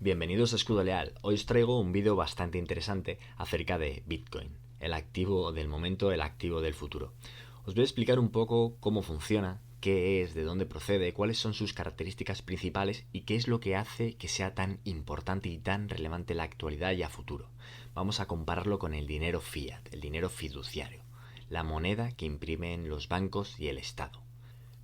Bienvenidos a Escudo Leal. Hoy os traigo un vídeo bastante interesante acerca de Bitcoin, el activo del momento, el activo del futuro. Os voy a explicar un poco cómo funciona, qué es, de dónde procede, cuáles son sus características principales y qué es lo que hace que sea tan importante y tan relevante en la actualidad y a futuro. Vamos a compararlo con el dinero fiat, el dinero fiduciario, la moneda que imprimen los bancos y el Estado.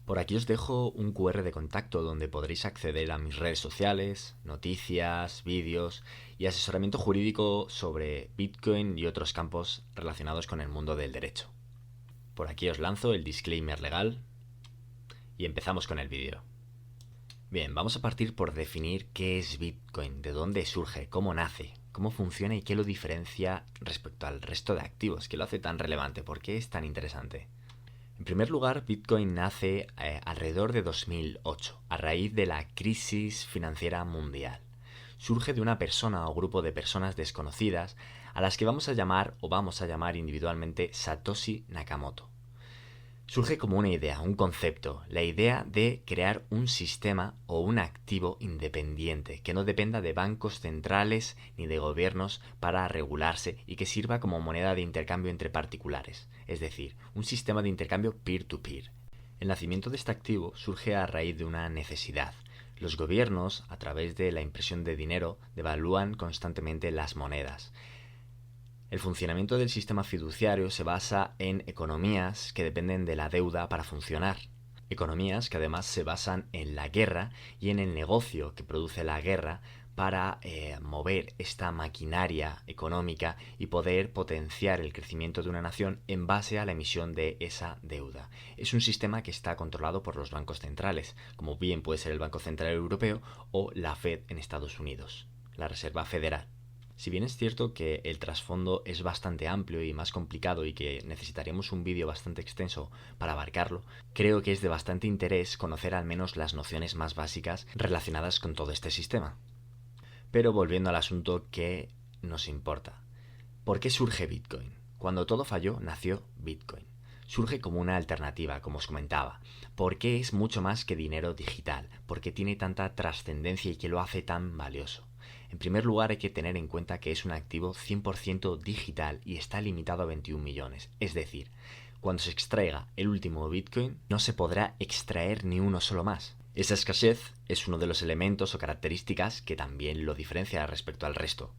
Por aquí os dejo un QR de contacto donde podréis acceder a mis redes sociales, noticias, vídeos y asesoramiento jurídico sobre Bitcoin y otros campos relacionados con el mundo del derecho. Por aquí os lanzo el disclaimer legal y empezamos con el vídeo. Bien, vamos a partir por definir qué es Bitcoin, de dónde surge, cómo nace, cómo funciona y qué lo diferencia respecto al resto de activos, qué lo hace tan relevante, por qué es tan interesante. En primer lugar, Bitcoin nace alrededor de 2008, a raíz de la crisis financiera mundial. Surge de una persona o grupo de personas desconocidas a las que vamos a llamar individualmente Satoshi Nakamoto. Surge como una idea, un concepto, la idea de crear un sistema o un activo independiente que no dependa de bancos centrales ni de gobiernos para regularse y que sirva como moneda de intercambio entre particulares, es decir, un sistema de intercambio peer-to-peer. El nacimiento de este activo surge a raíz de una necesidad. Los gobiernos, a través de la impresión de dinero, devalúan constantemente las monedas. El funcionamiento del sistema fiduciario se basa en economías que dependen de la deuda para funcionar. Economías que además se basan en la guerra y en el negocio que produce la guerra para mover esta maquinaria económica y poder potenciar el crecimiento de una nación en base a la emisión de esa deuda. Es un sistema que está controlado por los bancos centrales, como bien puede ser el Banco Central Europeo o la Fed en Estados Unidos, la Reserva Federal. Si bien es cierto que el trasfondo es bastante amplio y más complicado y que necesitaríamos un vídeo bastante extenso para abarcarlo, creo que es de bastante interés conocer al menos las nociones más básicas relacionadas con todo este sistema. Pero volviendo al asunto que nos importa. ¿Por qué surge Bitcoin? Cuando todo falló, nació Bitcoin. Surge como una alternativa, como os comentaba. ¿Por qué es mucho más que dinero digital? ¿Por qué tiene tanta trascendencia y qué lo hace tan valioso? En primer lugar, hay que tener en cuenta que es un activo 100% digital y está limitado a 21 millones. Es decir, cuando se extraiga el último Bitcoin, no se podrá extraer ni uno solo más. Esa escasez es uno de los elementos o características que también lo diferencia respecto al resto.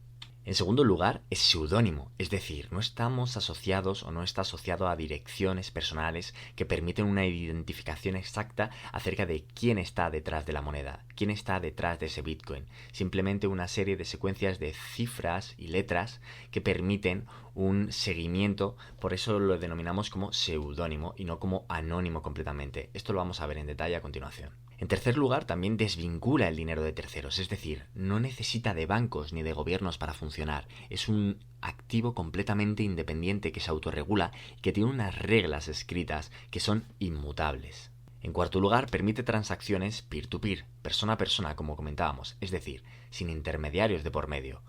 En segundo lugar, es seudónimo, es decir, no estamos asociados o no está asociado a direcciones personales que permiten una identificación exacta acerca de quién está detrás de la moneda, quién está detrás de ese Bitcoin. Simplemente una serie de secuencias de cifras y letras que permiten un seguimiento, por eso lo denominamos como seudónimo y no como anónimo completamente. Esto lo vamos a ver en detalle a continuación. En tercer lugar, también desvincula el dinero de terceros, es decir, no necesita de bancos ni de gobiernos para funcionar. Es un activo completamente independiente que se autorregula y que tiene unas reglas escritas que son inmutables. En cuarto lugar, permite transacciones peer-to-peer, persona a persona, como comentábamos, es decir, sin intermediarios de por medio.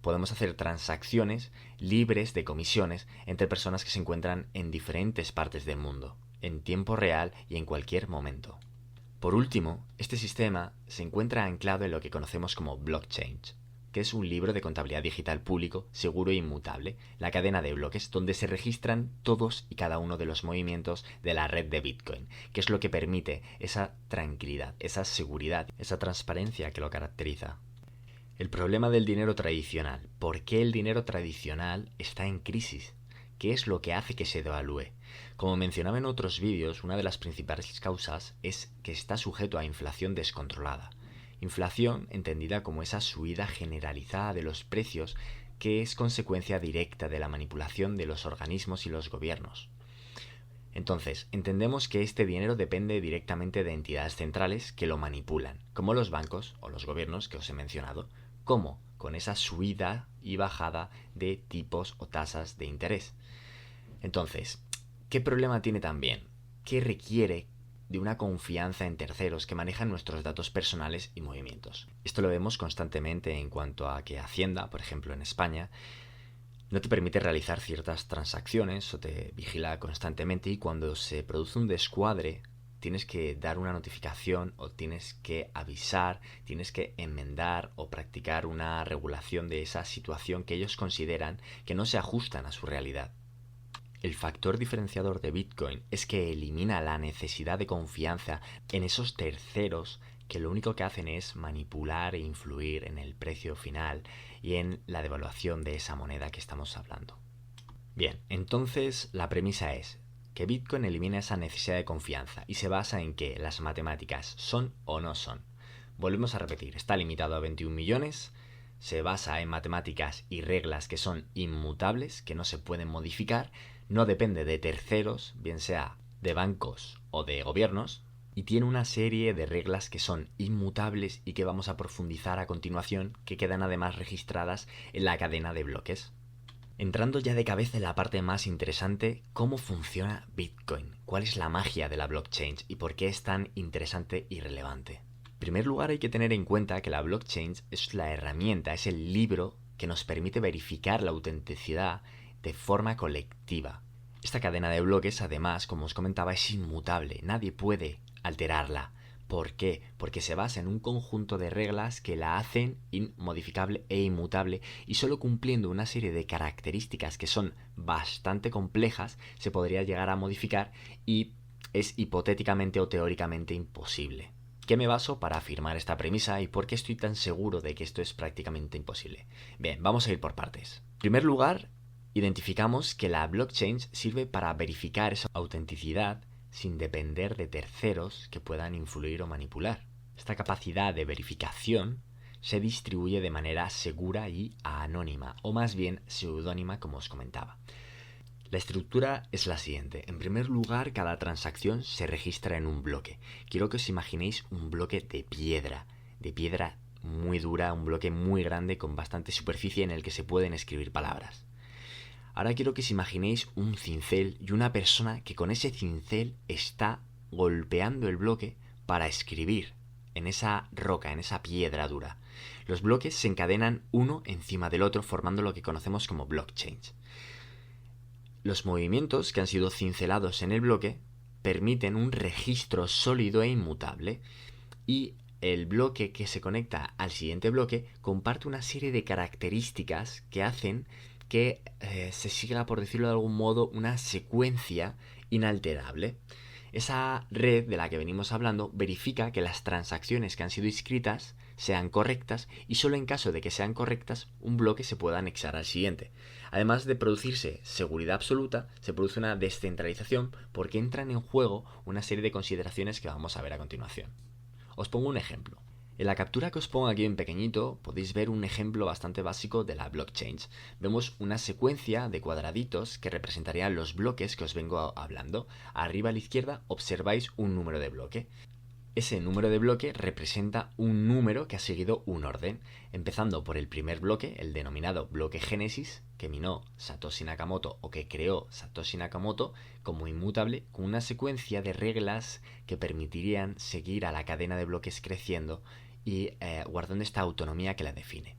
Podemos hacer transacciones libres de comisiones entre personas que se encuentran en diferentes partes del mundo, en tiempo real y en cualquier momento. Por último, este sistema se encuentra anclado en lo que conocemos como blockchain, que es un libro de contabilidad digital público, seguro e inmutable, la cadena de bloques donde se registran todos y cada uno de los movimientos de la red de Bitcoin, que es lo que permite esa tranquilidad, esa seguridad, esa transparencia que lo caracteriza. El problema del dinero tradicional. ¿Por qué el dinero tradicional está en crisis? ¿Qué es lo que hace que se devalúe? Como mencionaba en otros vídeos, una de las principales causas es que está sujeto a inflación descontrolada. Inflación entendida como esa subida generalizada de los precios que es consecuencia directa de la manipulación de los organismos y los gobiernos. Entonces, entendemos que este dinero depende directamente de entidades centrales que lo manipulan, como los bancos o los gobiernos que os he mencionado. ¿Cómo? Con esa subida y bajada de tipos o tasas de interés. Entonces, ¿qué problema tiene también? ¿Qué requiere de una confianza en terceros que manejan nuestros datos personales y movimientos? Esto lo vemos constantemente en cuanto a que Hacienda, por ejemplo en España, no te permite realizar ciertas transacciones o te vigila constantemente y cuando se produce un descuadre tienes que dar una notificación o tienes que avisar, tienes que enmendar o practicar una regulación de esa situación que ellos consideran que no se ajustan a su realidad. El factor diferenciador de Bitcoin es que elimina la necesidad de confianza en esos terceros que lo único que hacen es manipular e influir en el precio final y en la devaluación de esa moneda que estamos hablando. Bien, entonces la premisa es que Bitcoin elimina esa necesidad de confianza y se basa en que las matemáticas son o no son. Volvemos a repetir, está limitado a 21 millones, se basa en matemáticas y reglas que son inmutables, que no se pueden modificar, no depende de terceros, bien sea de bancos o de gobiernos, y tiene una serie de reglas que son inmutables y que vamos a profundizar a continuación, que quedan además registradas en la cadena de bloques. Entrando ya de cabeza en la parte más interesante, ¿cómo funciona Bitcoin? ¿Cuál es la magia de la blockchain y por qué es tan interesante y relevante? En primer lugar, hay que tener en cuenta que la blockchain es la herramienta, es el libro que nos permite verificar la autenticidad de forma colectiva. Esta cadena de bloques, además, como os comentaba, es inmutable, nadie puede alterarla. ¿Por qué? Porque se basa en un conjunto de reglas que la hacen inmodificable e inmutable, y solo cumpliendo una serie de características que son bastante complejas se podría llegar a modificar, y es hipotéticamente o teóricamente imposible. ¿Qué me baso para afirmar esta premisa y por qué estoy tan seguro de que esto es prácticamente imposible? Bien, vamos a ir por partes. En primer lugar, identificamos que la blockchain sirve para verificar esa autenticidad sin depender de terceros que puedan influir o manipular. Esta capacidad de verificación se distribuye de manera segura y anónima, o más bien seudónima, como os comentaba. La estructura es la siguiente. En primer lugar, cada transacción se registra en un bloque. Quiero que os imaginéis un bloque de piedra muy dura, un bloque muy grande con bastante superficie en el que se pueden escribir palabras. Ahora quiero que os imaginéis un cincel y una persona que con ese cincel está golpeando el bloque para escribir en esa roca, en esa piedra dura. Los bloques se encadenan uno encima del otro formando lo que conocemos como blockchain. Los movimientos que han sido cincelados en el bloque permiten un registro sólido e inmutable, y el bloque que se conecta al siguiente bloque comparte una serie de características que hacen que se siga, por decirlo de algún modo, una secuencia inalterable. Esa red de la que venimos hablando verifica que las transacciones que han sido inscritas sean correctas, y solo en caso de que sean correctas un bloque se pueda anexar al siguiente. Además de producirse seguridad absoluta, se produce una descentralización porque entran en juego una serie de consideraciones que vamos a ver a continuación. Os pongo un ejemplo. En la captura que os pongo aquí en pequeñito podéis ver un ejemplo bastante básico de la blockchain. Vemos una secuencia de cuadraditos que representarían los bloques que os vengo hablando. Arriba a la izquierda observáis un número de bloque. Ese número de bloque representa un número que ha seguido un orden, empezando por el primer bloque, el denominado bloque Génesis, que minó Satoshi Nakamoto o que creó Satoshi Nakamoto como inmutable, con una secuencia de reglas que permitirían seguir a la cadena de bloques creciendo y guardando esta autonomía que la define.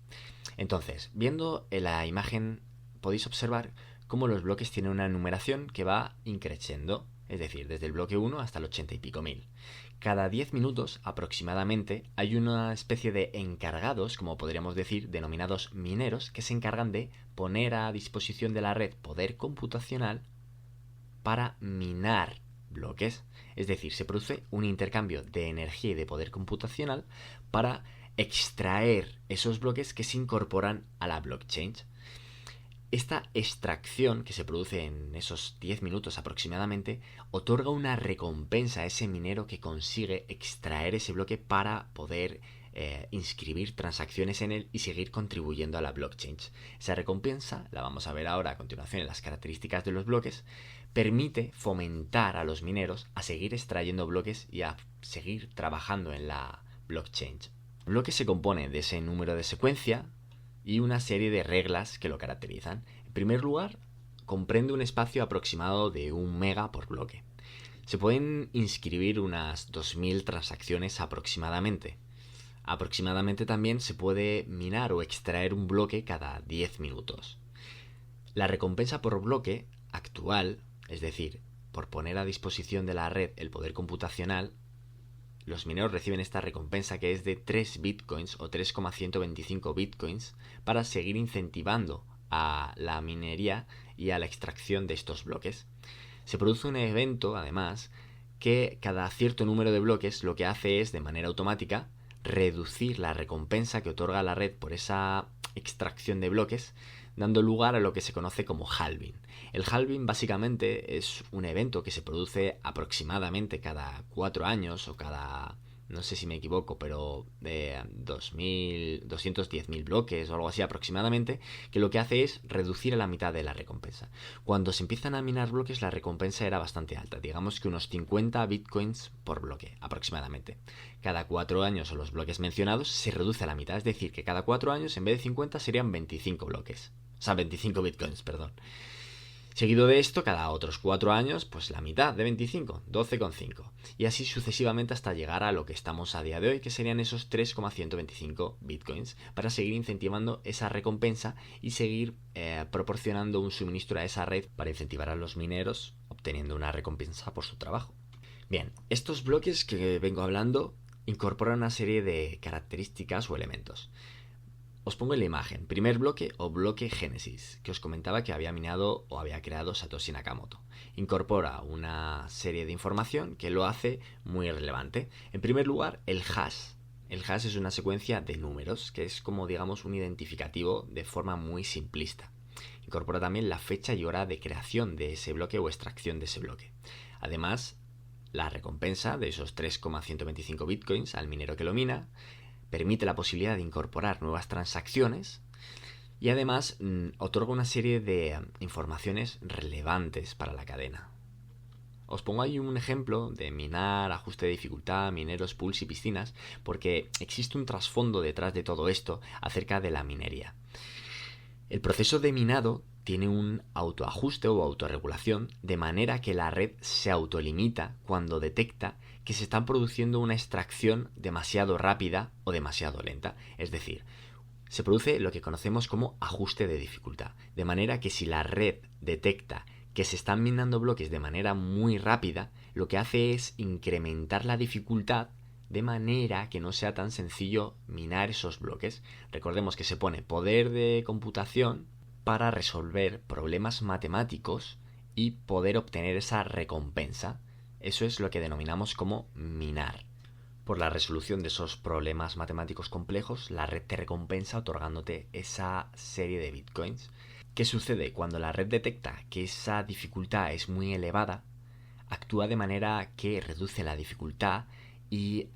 Entonces, viendo en la imagen podéis observar cómo los bloques tienen una numeración que va increciendo, es decir, desde el bloque 1 hasta el 80 y pico mil. Cada 10 minutos aproximadamente hay una especie de encargados, como podríamos decir, denominados mineros, que se encargan de poner a disposición de la red poder computacional para minar bloques. Es decir, se produce un intercambio de energía y de poder computacional para extraer esos bloques que se incorporan a la blockchain. Esta extracción que se produce en esos 10 minutos aproximadamente otorga una recompensa a ese minero que consigue extraer ese bloque para poder inscribir transacciones en él y seguir contribuyendo a la blockchain. Esa recompensa, la vamos a ver ahora a continuación en las características de los bloques, permite fomentar a los mineros a seguir extrayendo bloques y a seguir trabajando en la blockchain. El bloque se compone de ese número de secuencia y una serie de reglas que lo caracterizan. En primer lugar, comprende un espacio aproximado de 1 mega por bloque. Se pueden inscribir unas 2000 transacciones aproximadamente. Aproximadamente también se puede minar o extraer un bloque cada 10 minutos. La recompensa por bloque actual, es decir, por poner a disposición de la red el poder computacional, los mineros reciben esta recompensa que es de 3 bitcoins o 3,125 bitcoins para seguir incentivando a la minería y a la extracción de estos bloques. Se produce un evento, además, que cada cierto número de bloques lo que hace es, de manera automática, reducir la recompensa que otorga la red por esa extracción de bloques, dando lugar a lo que se conoce como halving. El halving básicamente es un evento que se produce aproximadamente cada 4 años o cada, no sé si me equivoco, pero de 210.000 bloques o algo así aproximadamente, que lo que hace es reducir a la mitad de la recompensa. Cuando se empiezan a minar bloques, la recompensa era bastante alta, digamos que unos 50 bitcoins por bloque aproximadamente. Cada 4 años, o los bloques mencionados, se reduce a la mitad, es decir, que cada 4 años en vez de 50 serían 25 bloques. O sea, 25 bitcoins, perdón. Seguido de esto, cada otros 4 años, pues la mitad de 25, 12,5. Y así sucesivamente hasta llegar a lo que estamos a día de hoy, que serían esos 3,125 bitcoins, para seguir incentivando esa recompensa y seguir proporcionando un suministro a esa red para incentivar a los mineros obteniendo una recompensa por su trabajo. Bien, estos bloques que vengo hablando incorporan una serie de características o elementos. Os pongo en la imagen, primer bloque o bloque Génesis, que os comentaba que había minado o había creado Satoshi Nakamoto. Incorpora una serie de información que lo hace muy relevante. En primer lugar, el hash. El hash es una secuencia de números, que es como digamos un identificativo de forma muy simplista. Incorpora también la fecha y hora de creación de ese bloque o extracción de ese bloque. Además, la recompensa de esos 3,125 bitcoins al minero que lo mina permite la posibilidad de incorporar nuevas transacciones y además otorga una serie de informaciones relevantes para la cadena. Os pongo ahí un ejemplo de minar, ajuste de dificultad, mineros, pools y piscinas, porque existe un trasfondo detrás de todo esto acerca de la minería. El proceso de minado tiene un autoajuste o autorregulación, de manera que la red se autolimita cuando detecta que se está produciendo una extracción demasiado rápida o demasiado lenta. Es decir, se produce lo que conocemos como ajuste de dificultad. De manera que si la red detecta que se están minando bloques de manera muy rápida, lo que hace es incrementar la dificultad de manera que no sea tan sencillo minar esos bloques. Recordemos que se pone poder de computación para resolver problemas matemáticos y poder obtener esa recompensa. Eso es lo que denominamos como minar. Por la resolución de esos problemas matemáticos complejos, la red te recompensa otorgándote esa serie de bitcoins. ¿Qué sucede? Cuando la red detecta que esa dificultad es muy elevada, actúa de manera que reduce la dificultad y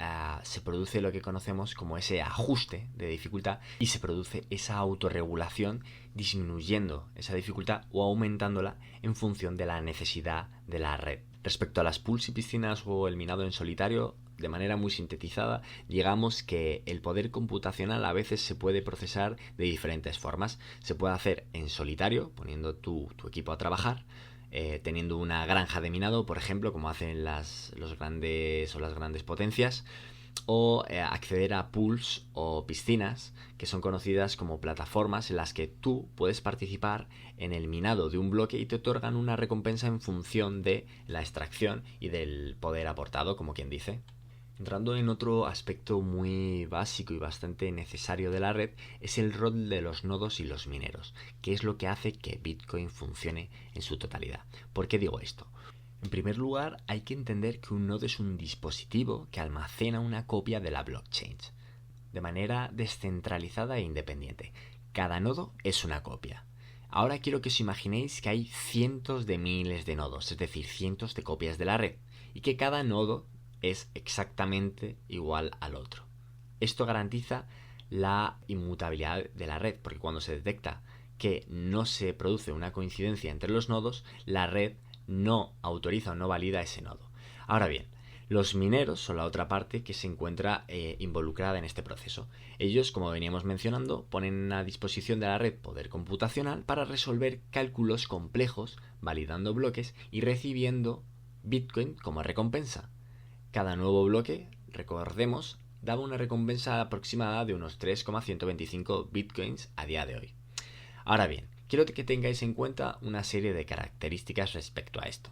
se produce lo que conocemos como ese ajuste de dificultad y se produce esa autorregulación disminuyendo esa dificultad o aumentándola en función de la necesidad de la red. Respecto a las pools y piscinas o el minado en solitario, de manera muy sintetizada, digamos que el poder computacional a veces se puede procesar de diferentes formas. Se puede hacer en solitario, poniendo tu equipo a trabajar, teniendo una granja de minado, por ejemplo, como hacen las grandes potencias, o acceder a pools o piscinas, que son conocidas como plataformas en las que tú puedes participar en el minado de un bloque y te otorgan una recompensa en función de la extracción y del poder aportado, como quien dice. Entrando en otro aspecto muy básico y bastante necesario de la red, es el rol de los nodos y los mineros, que es lo que hace que Bitcoin funcione en su totalidad. ¿Por qué digo esto? En primer lugar, hay que entender que un nodo es un dispositivo que almacena una copia de la blockchain, de manera descentralizada e independiente. Cada nodo es una copia. Ahora quiero que os imaginéis que hay cientos de miles de nodos, es decir, cientos de copias de la red, y que cada nodo es exactamente igual al otro. Esto garantiza la inmutabilidad de la red, porque cuando se detecta que no se produce una coincidencia entre los nodos, la red no autoriza o no valida ese nodo. Ahora bien, los mineros son la otra parte que se encuentra involucrada en este proceso. Ellos, como veníamos mencionando, ponen a disposición de la red poder computacional para resolver cálculos complejos, validando bloques y recibiendo Bitcoin como recompensa. Cada nuevo bloque, recordemos, daba una recompensa aproximada de unos 3,125 bitcoins a día de hoy. Ahora bien, quiero que tengáis en cuenta una serie de características respecto a esto.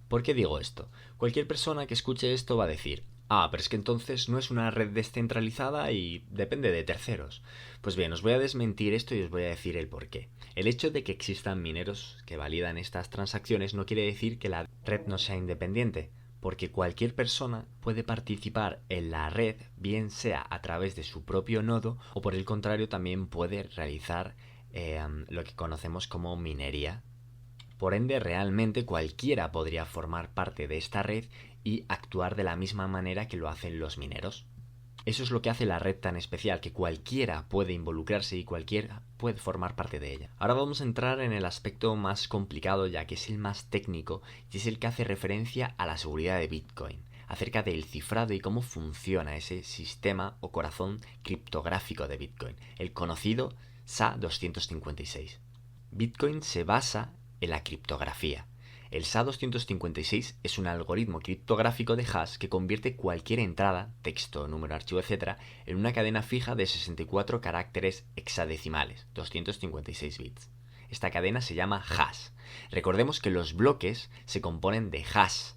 ¿Por qué digo esto? Cualquier persona que escuche esto va a decir, ah, pero es que entonces no es una red descentralizada y depende de terceros. Pues bien, os voy a desmentir esto y os voy a decir el por qué. El hecho de que existan mineros que validan estas transacciones no quiere decir que la red no sea independiente, porque cualquier persona puede participar en la red, bien sea a través de su propio nodo o por el contrario también puede realizar lo que conocemos como minería. Por ende, realmente cualquiera podría formar parte de esta red y actuar de la misma manera que lo hacen los mineros. Eso es lo que hace la red tan especial, que cualquiera puede involucrarse y cualquiera puede formar parte de ella. Ahora vamos a entrar en el aspecto más complicado, ya que es el más técnico y es el que hace referencia a la seguridad de Bitcoin, acerca del cifrado y cómo funciona ese sistema o corazón criptográfico de Bitcoin, el conocido SHA-256. Bitcoin se basa en la criptografía. El SHA-256 es un algoritmo criptográfico de hash que convierte cualquier entrada, texto, número, archivo, etc., en una cadena fija de 64 caracteres hexadecimales, 256 bits. Esta cadena se llama hash. Recordemos que los bloques se componen de hash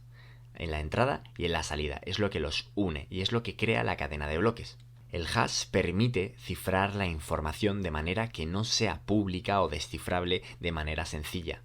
en la entrada y en la salida. Es lo que los une y es lo que crea la cadena de bloques. El hash permite cifrar la información de manera que no sea pública o descifrable de manera sencilla.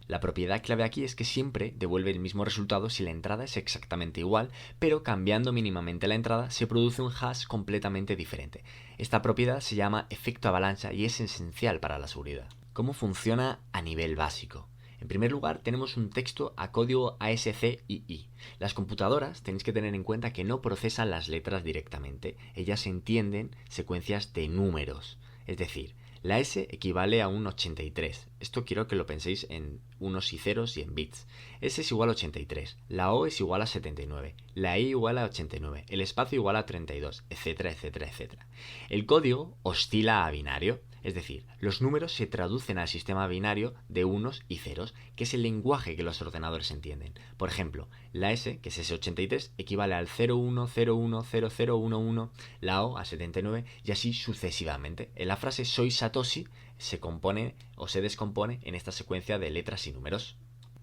La propiedad clave aquí es que siempre devuelve el mismo resultado si la entrada es exactamente igual, pero cambiando mínimamente la entrada se produce un hash completamente diferente. Esta propiedad se llama efecto avalancha y es esencial para la seguridad. ¿Cómo funciona a nivel básico? En primer lugar, tenemos un texto a código ASCII. Las computadoras tenéis que tener en cuenta que no procesan las letras directamente, ellas entienden secuencias de números, es decir, la S equivale a un 83. Esto quiero que lo penséis en unos y ceros y en bits. S es igual a 83, la O es igual a 79, la I igual a 89, el espacio igual a 32, etcétera, etcétera, etcétera. El código oscila a binario, es decir, los números se traducen al sistema binario de unos y ceros, que es el lenguaje que los ordenadores entienden. Por ejemplo, la S, que es S83, equivale al 01010011, la O a 79 y así sucesivamente. En la frase soy Satoshi se compone o se descompone en esta secuencia de letras y números.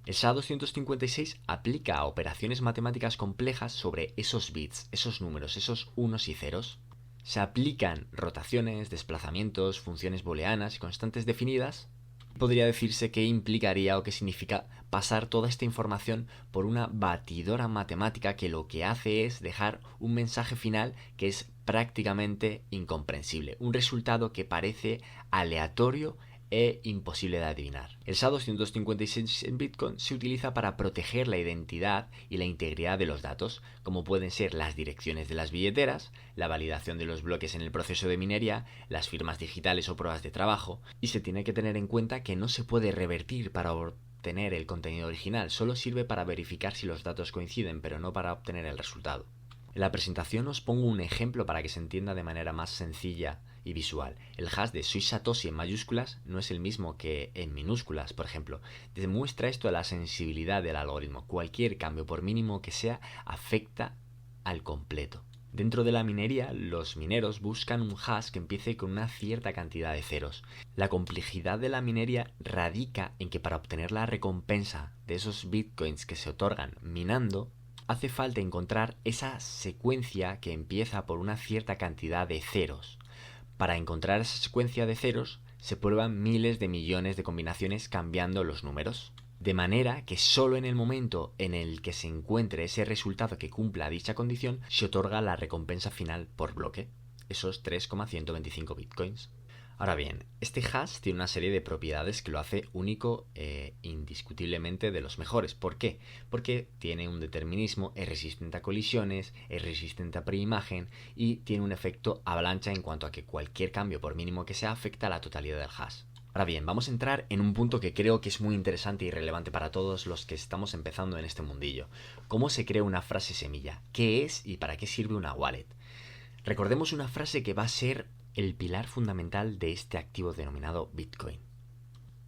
El SHA-256 aplica a operaciones matemáticas complejas sobre esos bits, esos números, esos unos y ceros. Se aplican rotaciones, desplazamientos, funciones booleanas y constantes definidas. Podría decirse que implicaría o que significa pasar toda esta información por una batidora matemática que lo que hace es dejar un mensaje final que es prácticamente incomprensible, un resultado que parece aleatorio e imposible de adivinar. El SHA-256 en Bitcoin se utiliza para proteger la identidad y la integridad de los datos, como pueden ser las direcciones de las billeteras, la validación de los bloques en el proceso de minería, las firmas digitales o pruebas de trabajo, y se tiene que tener en cuenta que no se puede revertir para obtener el contenido original, solo sirve para verificar si los datos coinciden, pero no para obtener el resultado. En la presentación os pongo un ejemplo para que se entienda de manera más sencilla y visual. El hash de soy Satoshi en mayúsculas no es el mismo que en minúsculas, por ejemplo. Demuestra esto la sensibilidad del algoritmo. Cualquier cambio, por mínimo que sea, afecta al completo. Dentro de la minería, los mineros buscan un hash que empiece con una cierta cantidad de ceros. La complejidad de la minería radica en que para obtener la recompensa de esos bitcoins que se otorgan minando, hace falta encontrar esa secuencia que empieza por una cierta cantidad de ceros. Para encontrar esa secuencia de ceros se prueban miles de millones de combinaciones cambiando los números. De manera que solo en el momento en el que se encuentre ese resultado que cumpla dicha condición se otorga la recompensa final por bloque, esos 3,125 bitcoins. Ahora bien, este hash tiene una serie de propiedades que lo hace único e indiscutiblemente de los mejores. ¿Por qué? Porque tiene un determinismo, es resistente a colisiones, es resistente a preimagen y tiene un efecto avalancha en cuanto a que cualquier cambio, por mínimo que sea, afecta a la totalidad del hash. Ahora bien, vamos a entrar en un punto que creo que es muy interesante y relevante para todos los que estamos empezando en este mundillo. ¿Cómo se crea una frase semilla? ¿Qué es y para qué sirve una wallet? Recordemos una frase que va a ser el pilar fundamental de este activo denominado Bitcoin.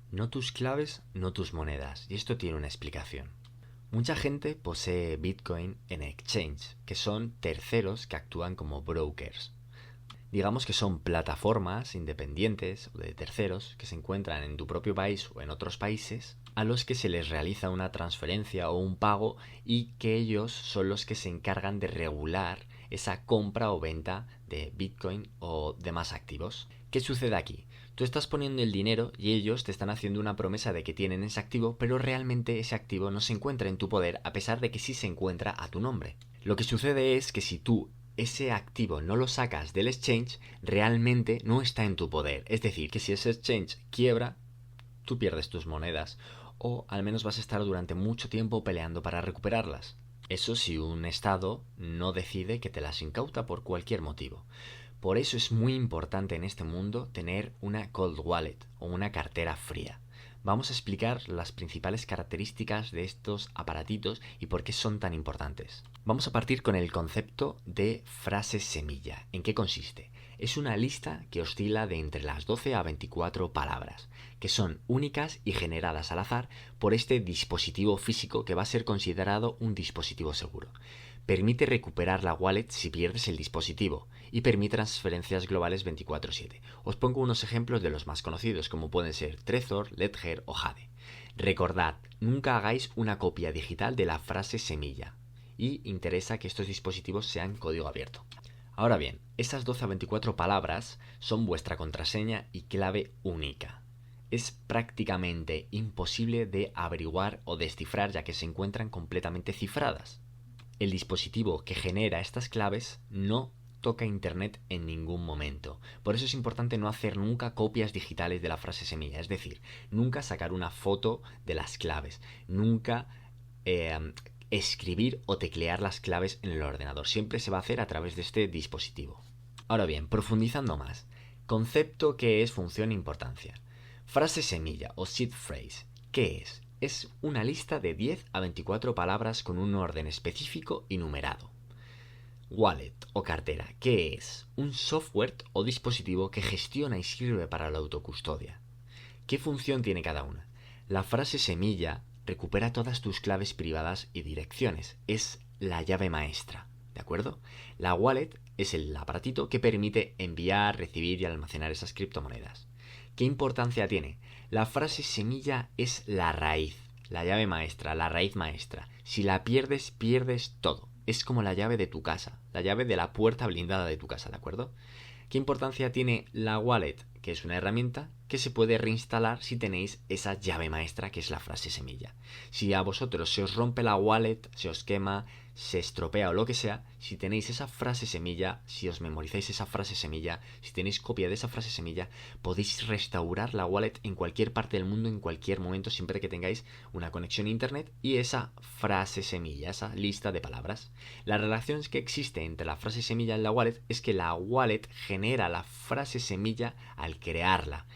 No tus claves, no tus monedas. Y esto tiene una explicación. Mucha gente posee Bitcoin en exchange, que son terceros que actúan como brokers. Digamos que son plataformas independientes o de terceros que se encuentran en tu propio país o en otros países a los que se les realiza una transferencia o un pago y que ellos son los que se encargan de regular esa compra o venta de Bitcoin o demás activos. ¿Qué sucede aquí? Tú estás poniendo el dinero y ellos te están haciendo una promesa de que tienen ese activo, pero realmente ese activo no se encuentra en tu poder a pesar de que sí se encuentra a tu nombre. Lo que sucede es que si tú ese activo no lo sacas del exchange, realmente no está en tu poder. Es decir, que si ese exchange quiebra, tú pierdes tus monedas o al menos vas a estar durante mucho tiempo peleando para recuperarlas. Eso si un estado no decide que te las incauta por cualquier motivo. Por eso es muy importante en este mundo tener una cold wallet o una cartera fría. Vamos a explicar las principales características de estos aparatitos y por qué son tan importantes. Vamos a partir con el concepto de frase semilla. ¿En qué consiste? Es una lista que oscila de entre las 12 a 24 palabras, que son únicas y generadas al azar por este dispositivo físico que va a ser considerado un dispositivo seguro. Permite recuperar la wallet si pierdes el dispositivo y permite transferencias globales 24/7. Os pongo unos ejemplos de los más conocidos, como pueden ser Trezor, Ledger o Jade. Recordad, nunca hagáis una copia digital de la frase semilla y interesa que estos dispositivos sean código abierto. Ahora bien, esas 12 a 24 palabras son vuestra contraseña y clave única. Es prácticamente imposible de averiguar o descifrar ya que se encuentran completamente cifradas. El dispositivo que genera estas claves no toca internet en ningún momento. Por eso es importante no hacer nunca copias digitales de la frase semilla, es decir, nunca sacar una foto de las claves, nunca escribir o teclear las claves en el ordenador. Siempre se va a hacer a través de este dispositivo. Ahora bien, profundizando más, concepto que es función e importancia. Frase semilla o seed phrase, ¿qué es? Es una lista de 10 a 24 palabras con un orden específico y numerado. Wallet o cartera, ¿qué es? Un software o dispositivo que gestiona y sirve para la autocustodia. ¿Qué función tiene cada una? La frase semilla recupera todas tus claves privadas y direcciones. Es la llave maestra, ¿de acuerdo? La wallet es el aparatito que permite enviar, recibir y almacenar esas criptomonedas. ¿Qué importancia tiene? La frase semilla es la raíz, la llave maestra, la raíz maestra. Si la pierdes, pierdes todo. Es como la llave de tu casa, la llave de la puerta blindada de tu casa, ¿de acuerdo? ¿Qué importancia tiene la wallet? Que es una herramienta que se puede reinstalar si tenéis esa llave maestra que es la frase semilla. Si a vosotros se os rompe la wallet, se os quema, se estropea o lo que sea, si tenéis esa frase semilla, si os memorizáis esa frase semilla, si tenéis copia de esa frase semilla, podéis restaurar la wallet en cualquier parte del mundo, en cualquier momento, siempre que tengáis una conexión a internet y esa frase semilla, esa lista de palabras. La relación que existe entre la frase semilla y la wallet es que la wallet genera la frase semilla al crearla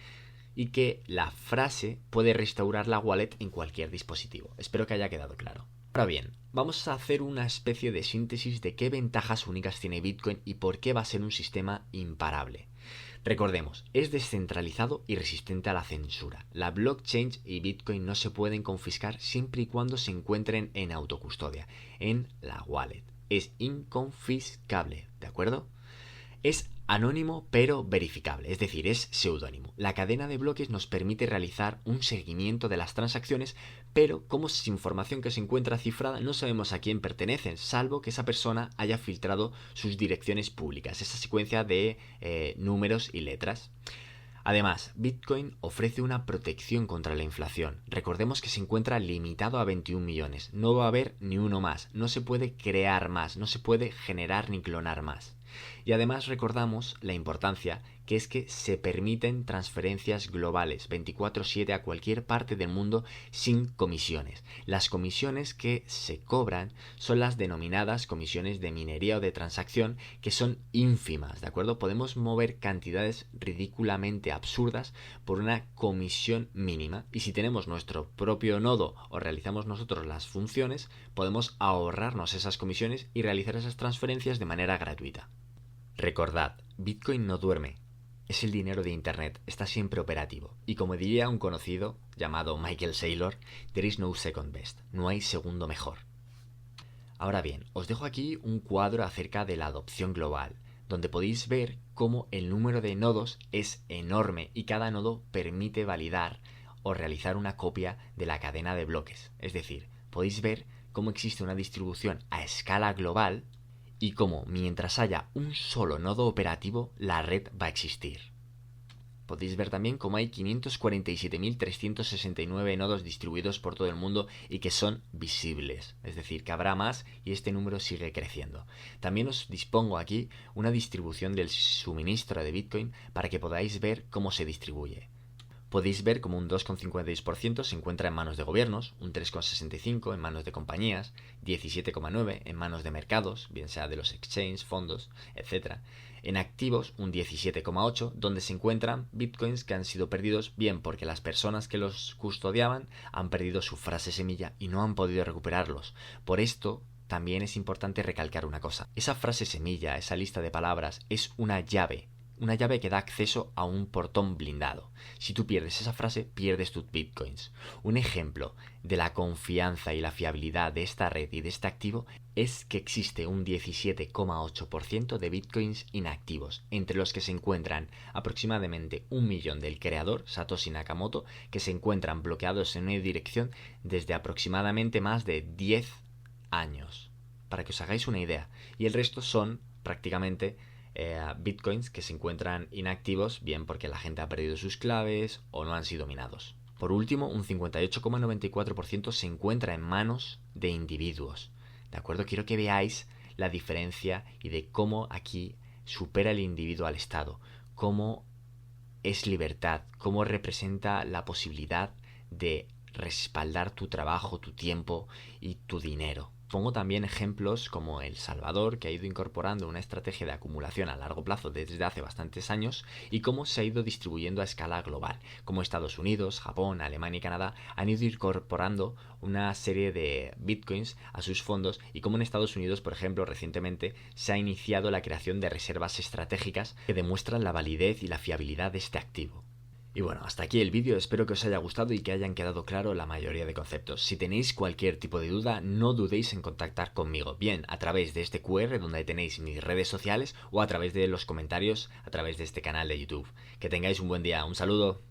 y que la frase puede restaurar la wallet en cualquier dispositivo. Espero que haya quedado claro. Ahora bien, vamos a hacer una especie de síntesis de qué ventajas únicas tiene Bitcoin y por qué va a ser un sistema imparable. Recordemos, es descentralizado y resistente a la censura. La blockchain y Bitcoin no se pueden confiscar siempre y cuando se encuentren en autocustodia, en la wallet. Es inconfiscable, ¿de acuerdo? Es anónimo pero verificable, es decir, es seudónimo. La cadena de bloques nos permite realizar un seguimiento de las transacciones, pero como es información que se encuentra cifrada, no sabemos a quién pertenecen, salvo que esa persona haya filtrado sus direcciones públicas, esa secuencia de números y letras. Además, Bitcoin ofrece una protección contra la inflación. Recordemos que se encuentra limitado a 21 millones. No va a haber ni uno más. No se puede crear más. No se puede generar ni clonar más. Y además recordamos la importancia que es que se permiten transferencias globales 24/7 a cualquier parte del mundo sin comisiones. Las comisiones que se cobran son las denominadas comisiones de minería o de transacción, que son ínfimas, ¿de acuerdo? Podemos mover cantidades ridículamente absurdas por una comisión mínima, y si tenemos nuestro propio nodo o realizamos nosotros las funciones, podemos ahorrarnos esas comisiones y realizar esas transferencias de manera gratuita. Recordad, Bitcoin no duerme. Es el dinero de Internet, está siempre operativo. Y como diría un conocido llamado Michael Saylor, there is no second best, no hay segundo mejor. Ahora bien, os dejo aquí un cuadro acerca de la adopción global, donde podéis ver cómo el número de nodos es enorme y cada nodo permite validar o realizar una copia de la cadena de bloques. Es decir, podéis ver cómo existe una distribución a escala global y cómo mientras haya un solo nodo operativo, la red va a existir. Podéis ver también cómo hay 547.369 nodos distribuidos por todo el mundo y que son visibles. Es decir, que habrá más y este número sigue creciendo. También os dispongo aquí una distribución del suministro de Bitcoin para que podáis ver cómo se distribuye. Podéis ver como un 2,56% se encuentra en manos de gobiernos, un 3,65% en manos de compañías, 17,9% en manos de mercados, bien sea de los exchanges, fondos, etc. En activos, un 17,8%, donde se encuentran bitcoins que han sido perdidos bien porque las personas que los custodiaban han perdido su frase semilla y no han podido recuperarlos. Por esto, también es importante recalcar una cosa. Esa frase semilla, esa lista de palabras, es una llave que da acceso a un portón blindado. Si tú pierdes esa frase, pierdes tus bitcoins. Un ejemplo de la confianza y la fiabilidad de esta red y de este activo es que existe un 17,8% de bitcoins inactivos, entre los que se encuentran aproximadamente 1 millón del creador, Satoshi Nakamoto, que se encuentran bloqueados en una dirección desde aproximadamente más de 10 años. Para que os hagáis una idea. Y el resto son prácticamente bitcoins que se encuentran inactivos, bien porque la gente ha perdido sus claves o no han sido minados. Por último, un 58,94% se encuentra en manos de individuos. ¿De acuerdo? Quiero que veáis la diferencia y de cómo aquí supera el individuo al Estado, cómo es libertad, cómo representa la posibilidad de respaldar tu trabajo, tu tiempo y tu dinero. Pongo también ejemplos como El Salvador, que ha ido incorporando una estrategia de acumulación a largo plazo desde hace bastantes años, y cómo se ha ido distribuyendo a escala global, como Estados Unidos, Japón, Alemania y Canadá han ido incorporando una serie de bitcoins a sus fondos, y cómo en Estados Unidos, por ejemplo, recientemente se ha iniciado la creación de reservas estratégicas que demuestran la validez y la fiabilidad de este activo. Y bueno, hasta aquí el vídeo, espero que os haya gustado y que hayan quedado claro la mayoría de conceptos. Si tenéis cualquier tipo de duda, no dudéis en contactar conmigo, bien a través de este QR donde tenéis mis redes sociales o a través de los comentarios a través de este canal de YouTube. Que tengáis un buen día, un saludo.